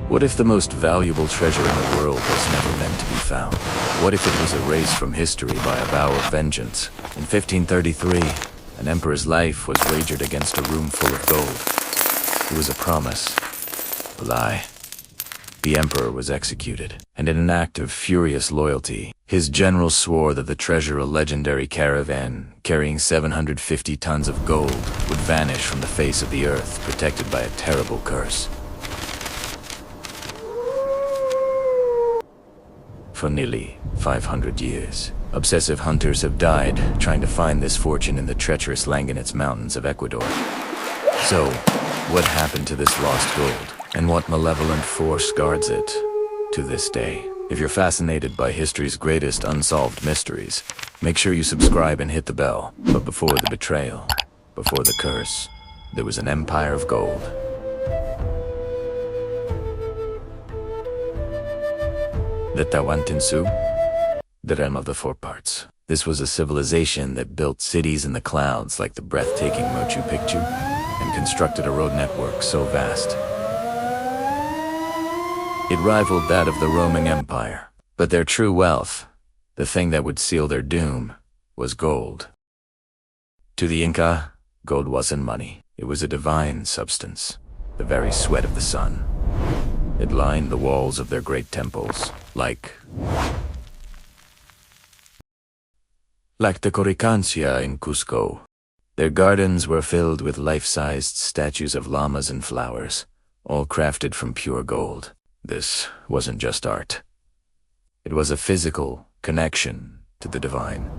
What if the most valuable treasure in the world was never meant to be found? What if it was erased from history by a vow of vengeance? In 1533, an emperor's life was wagered against a room full of gold. It was a promise, a lie. The emperor was executed, and in an act of furious loyalty, his general swore that the treasure, a legendary caravan carrying 750 tons of gold, would vanish from the face of the earth, protected by a terrible curse. For nearly 500 years, obsessive hunters have died trying to find this fortune in the treacherous Llanganates mountains of Ecuador. So, what happened to this lost gold, and what malevolent force guards it to this day? If you're fascinated by history's greatest unsolved mysteries, make sure you subscribe and hit the bell. But before the betrayal, before the curse, there was an empire of gold. The Tahuantinsuyu, the realm of the four parts. This was a civilization that built cities in the clouds like the breathtaking Machu Picchu, and constructed a road network so vast it rivaled that of the Roman Empire. But their true wealth, the thing that would seal their doom, was gold. To the Inca, gold wasn't money. It was a divine substance, the very sweat of the sun. It lined the walls of their great temples, like the Coricancia in Cusco. Their gardens were filled with life-sized statues of llamas and flowers, all crafted from pure gold. This wasn't just art. It was a physical connection to the divine.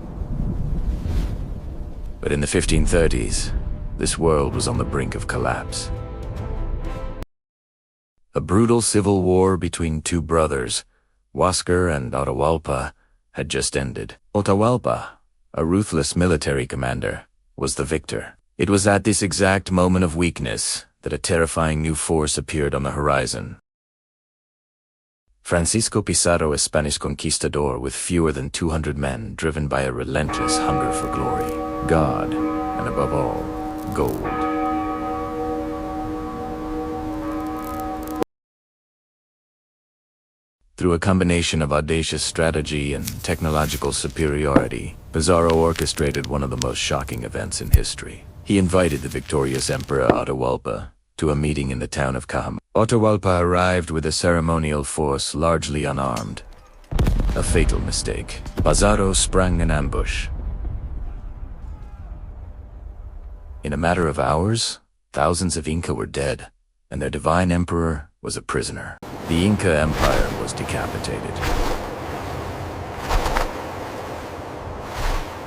But in the 1530s, this world was on the brink of collapse. A brutal civil war between two brothers, Huáscar and Atahualpa, had just ended. Atahualpa, a ruthless military commander, was the victor. It was at this exact moment of weakness that a terrifying new force appeared on the horizon. Francisco Pizarro, a Spanish conquistador with fewer than 200 men, driven by a relentless hunger for glory, God, and above all, gold. Through a combination of audacious strategy and technological superiority, Pizarro orchestrated one of the most shocking events in history. He invited the victorious Emperor Atahualpa to a meeting in the town of Cajamarca. Atahualpa arrived with a ceremonial force largely unarmed. A fatal mistake. Pizarro sprang an ambush. In a matter of hours, thousands of Inca were dead, and their divine emperor was a prisoner. The Inca Empire was decapitated.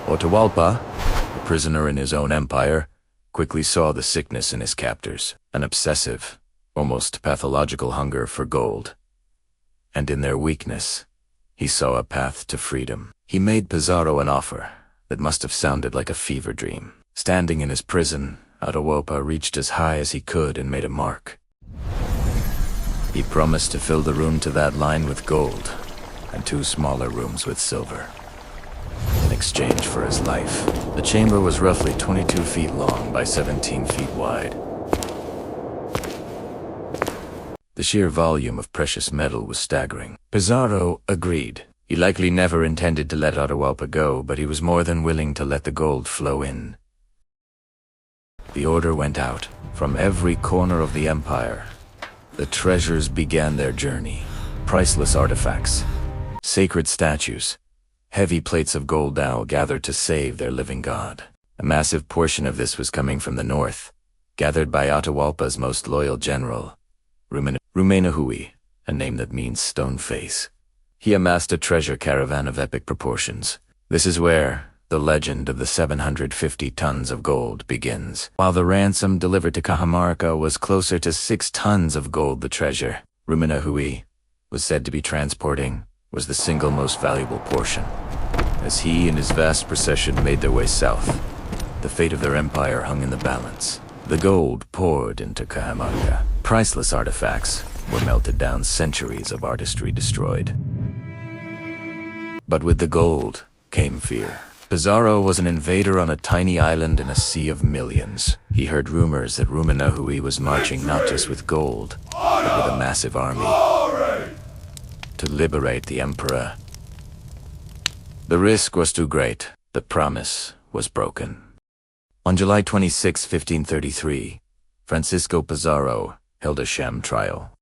Atahualpa, a prisoner in his own empire, quickly saw the sickness in his captors, an obsessive, almost pathological hunger for gold. And in their weakness, he saw a path to freedom. He made Pizarro an offer that must have sounded like a fever dream. Standing in his prison, Atahualpa reached as high as he could and made a mark. He promised to fill the room to that line with gold, and 2 smaller rooms with silver, in exchange for his life. The chamber was roughly 22 feet long by 17 feet wide. The sheer volume of precious metal was staggering. Pizarro agreed. He likely never intended to let Atahualpa go, but he was more than willing to let the gold flow in. The order went out. From every corner of the empire, the treasures began their journey. Priceless artifacts, sacred statues, heavy plates of gold now gathered to save their living god. A massive portion of this was coming from the north, gathered by Atahualpa's most loyal general, Rumiñahui, a name that means stone face. He amassed a treasure caravan of epic proportions. This is where the legend of the 750 tons of gold begins. While the ransom delivered to Cajamarca was closer to 6 tons of gold, the treasure Rumiñahui was said to be transporting was the single most valuable portion. As he and his vast procession made their way south, the fate of their empire hung in the balance. The gold poured into Cajamarca. Priceless artifacts were melted down, centuries of artistry destroyed. But with the gold came fear. Pizarro was an invader on a tiny island in a sea of millions. He heard rumors that Rumiñahui was marching not just with gold, but with a massive army to liberate the emperor. The risk was too great. The promise was broken. On July 26, 1533, Francisco Pizarro held a sham trial.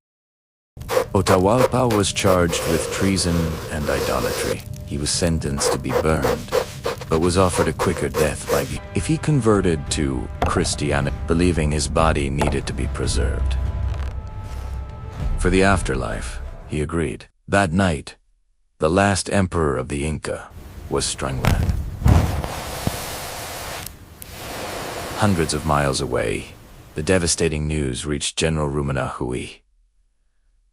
Atahualpa was charged with treason and idolatry. He was sentenced to be burned, but was offered a quicker death if he converted to Christianity, believing his body needed to be preserved. For the afterlife, he agreed. That night, the last emperor of the Inca was strangulated. Hundreds of miles away, the devastating news reached General Rumiñahui.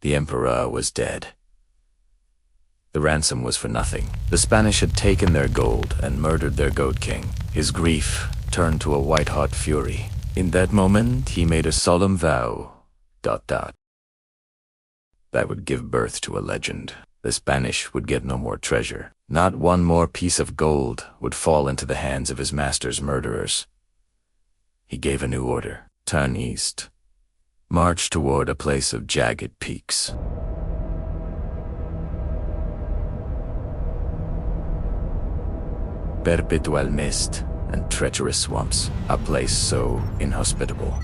The emperor was dead. The ransom was for nothing. The Spanish had taken their gold and murdered their goat king. His grief turned to a white-hot fury. In that moment, he made a solemn vow, ... that would give birth to a legend. The Spanish would get no more treasure. Not one more piece of gold would fall into the hands of his master's murderers. He gave a new order. Turn east. March toward a place of jagged peaks. Perpetual mist and treacherous swamps, a place so inhospitable.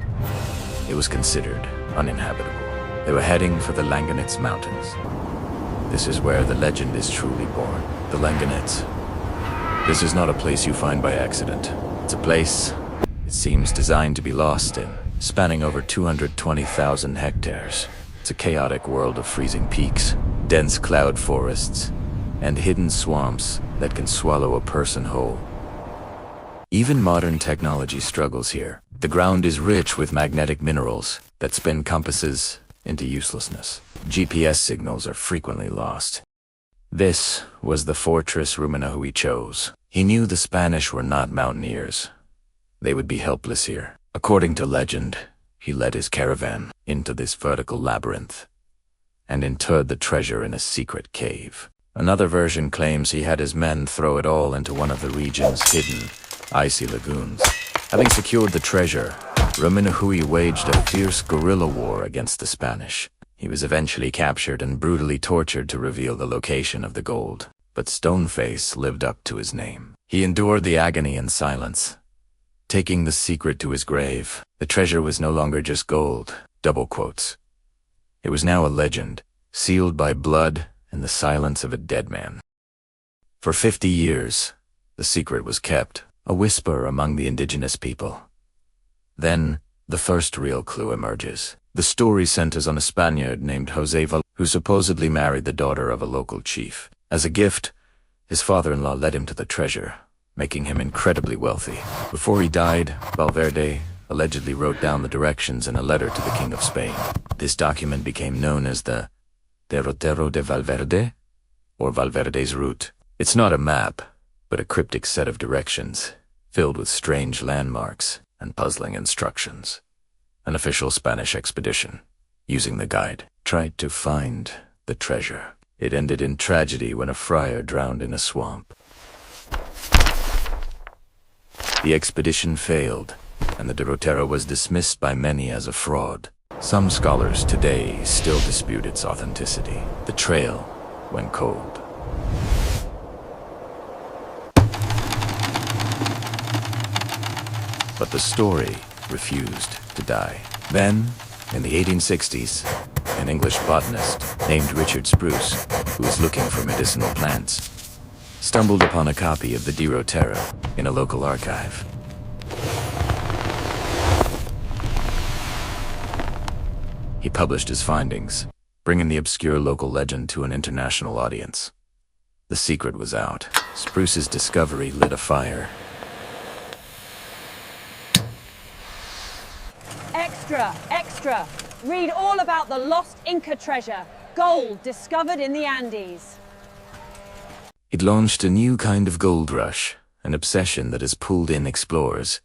It was considered uninhabitable. They were heading for the Llanganates mountains. This is where the legend is truly born. The Llanganates. This is not a place you find by accident. It's a place, it seems, designed to be lost in, spanning over 220,000 hectares. It's a chaotic world of freezing peaks, dense cloud forests, and hidden swamps that can swallow a person whole. Even modern technology struggles here. The ground is rich with magnetic minerals that spin compasses into uselessness. GPS signals are frequently lost. This was the fortress Rumiñahui chose. He knew the Spanish were not mountaineers. They would be helpless here. According to legend, he led his caravan into this vertical labyrinth and interred the treasure in a secret cave. Another version claims he had his men throw it all into one of the region's hidden, icy lagoons. Having secured the treasure, Rumiñahui waged a fierce guerrilla war against the Spanish. He was eventually captured and brutally tortured to reveal the location of the gold. But Stoneface lived up to his name. He endured the agony in silence, taking the secret to his grave. The treasure was no longer just gold, double quotes. It was now a legend, sealed by blood and the silence of a dead man. For 50 years, the secret was kept, a whisper among the indigenous people. Then, the first real clue emerges. The story centers on a Spaniard named Jose Valverde, who supposedly married the daughter of a local chief. As a gift, his father-in-law led him to the treasure, making him incredibly wealthy. Before he died, Valverde allegedly wrote down the directions in a letter to the King of Spain. This document became known as the Derrotero de Valverde, or Valverde's route. It's not a map, but a cryptic set of directions, filled with strange landmarks and puzzling instructions. An official Spanish expedition, using the guide, tried to find the treasure. It ended in tragedy when a friar drowned in a swamp. The expedition failed, and the Derrotero was dismissed by many as a fraud. Some scholars today still dispute its authenticity. The trail went cold. But the story refused to die. Then, in the 1860s, an English botanist named Richard Spruce, who was looking for medicinal plants, stumbled upon a copy of the Derrotero in a local archive. He published his findings, bringing the obscure local legend to an international audience. The secret was out. Spruce's discovery lit a fire. Extra, extra! Read all about the lost Inca treasure, gold discovered in the Andes. It launched a new kind of gold rush, an obsession that has pulled in explorers.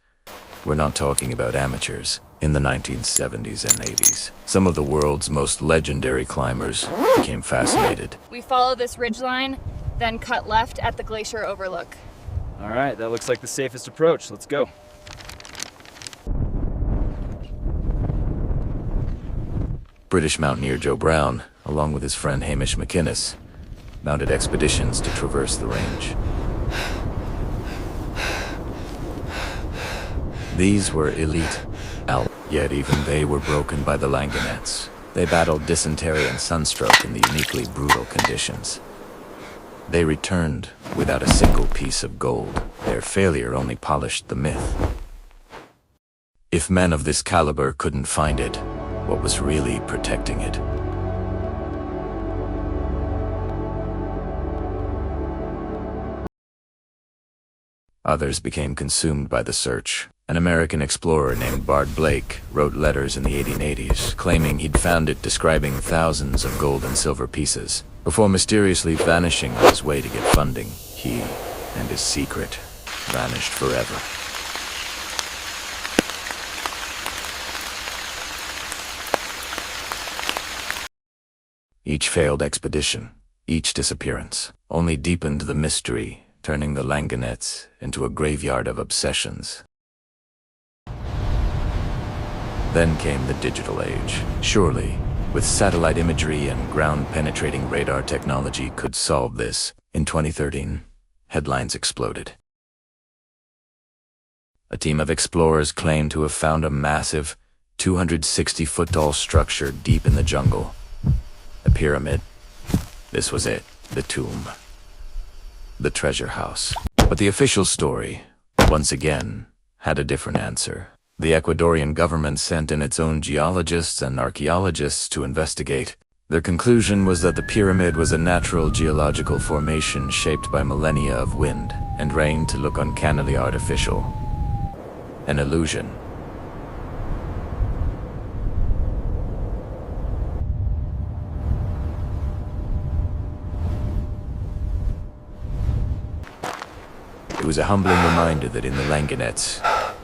We're not talking about amateurs. In the 1970s and 80s, some of the world's most legendary climbers became fascinated. We follow this ridgeline, then cut left at the glacier overlook. All right, that looks like the safest approach. Let's go. British mountaineer Joe Brown, along with his friend Hamish McInnes, mounted expeditions to traverse the range. These were elite yet even they were broken by the Llanganates. They battled dysentery and sunstroke in the uniquely brutal conditions. They returned without a single piece of gold. Their failure only polished the myth. If men of this caliber couldn't find it, what was really protecting it? Others became consumed by the search. An American explorer named Bart Blake wrote letters in the 1880s, claiming he'd found it, describing thousands of gold and silver pieces, before mysteriously vanishing on his way to get funding. He and his secret vanished forever. Each failed expedition, each disappearance, only deepened the mystery, turning the Llanganates into a graveyard of obsessions. Then came the digital age. Surely, with satellite imagery and ground-penetrating radar technology could solve this. In 2013, headlines exploded. A team of explorers claimed to have found a massive, 260-foot-tall structure deep in the jungle. A pyramid. This was it, the tomb. The treasure house. But the official story, once again, had a different answer. The Ecuadorian government sent in its own geologists and archaeologists to investigate. Their conclusion was that the pyramid was a natural geological formation shaped by millennia of wind and rain to look uncannily artificial. An illusion. It was a humbling reminder that in the Llanganates,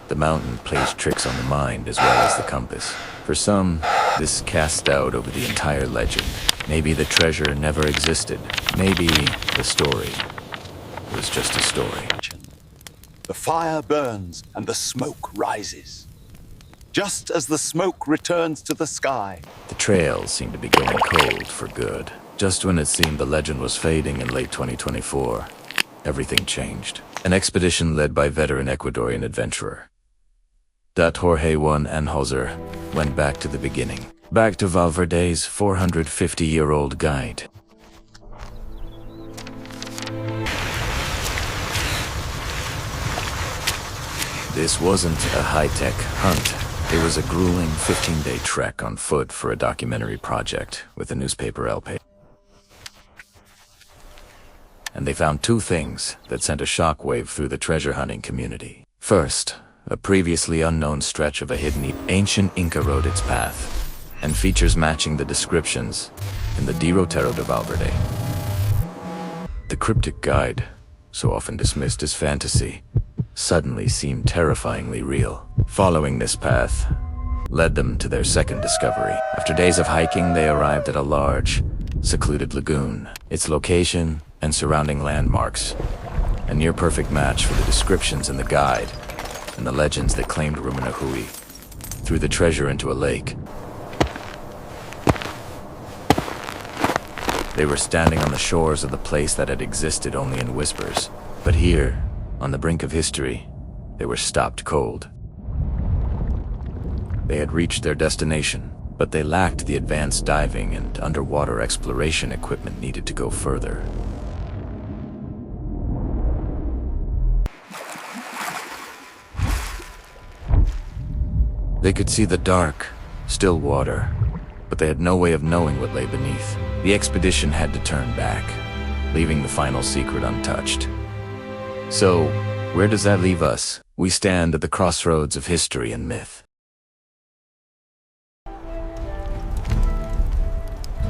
the mountain plays tricks on the mind as well as the compass. For some, this cast doubt over the entire legend. Maybe the treasure never existed. Maybe the story was just a story. The fire burns and the smoke rises. Just as the smoke returns to the sky. The trails seemed to be going cold for good. Just when it seemed the legend was fading in late 2024, everything changed. An expedition led by veteran Ecuadorian adventurer Jorge Juan Anhalzer went back to the beginning, back to Valverde's 450-year-old guide. This wasn't a high-tech hunt. It was a grueling 15-day trek on foot for a documentary project with a newspaper LP. And they found two things that sent a shockwave through the treasure hunting community. First, a previously unknown stretch of a hidden ancient Inca road its path, and features matching the descriptions in the Derrotero de Valverde. The cryptic guide, so often dismissed as fantasy, suddenly seemed terrifyingly real. Following this path led them to their second discovery. After days of hiking, they arrived at a large, secluded lagoon. Its location and surrounding landmarks, a near-perfect match for the descriptions in the guide and the legends that claimed Rumiñahui threw the treasure into a lake. They were standing on the shores of the place that had existed only in whispers, but here, on the brink of history, they were stopped cold. They had reached their destination, but they lacked the advanced diving and underwater exploration equipment needed to go further. They could see the dark, still water, but they had no way of knowing what lay beneath. The expedition had to turn back, leaving the final secret untouched. So, where does that leave us? We stand at the crossroads of history and myth.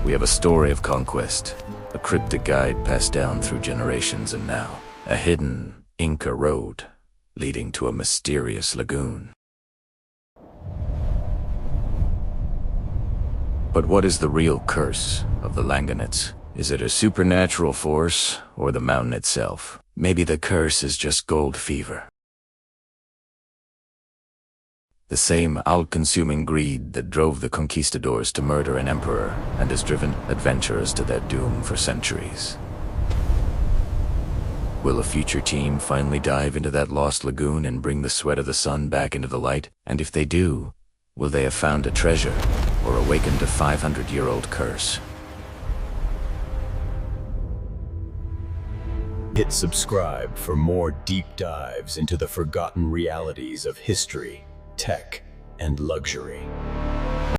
We have a story of conquest, a cryptic guide passed down through generations, and now, a hidden Inca road leading to a mysterious lagoon. But what is the real curse of the Llanganates? Is it a supernatural force or the mountain itself? Maybe the curse is just gold fever. The same all-consuming greed that drove the conquistadors to murder an emperor and has driven adventurers to their doom for centuries. Will a future team finally dive into that lost lagoon and bring the sweat of the sun back into the light? And if they do, will they have found a treasure or awakened a 500-year-old curse? Hit subscribe for more deep dives into the forgotten realities of history, tech, and luxury.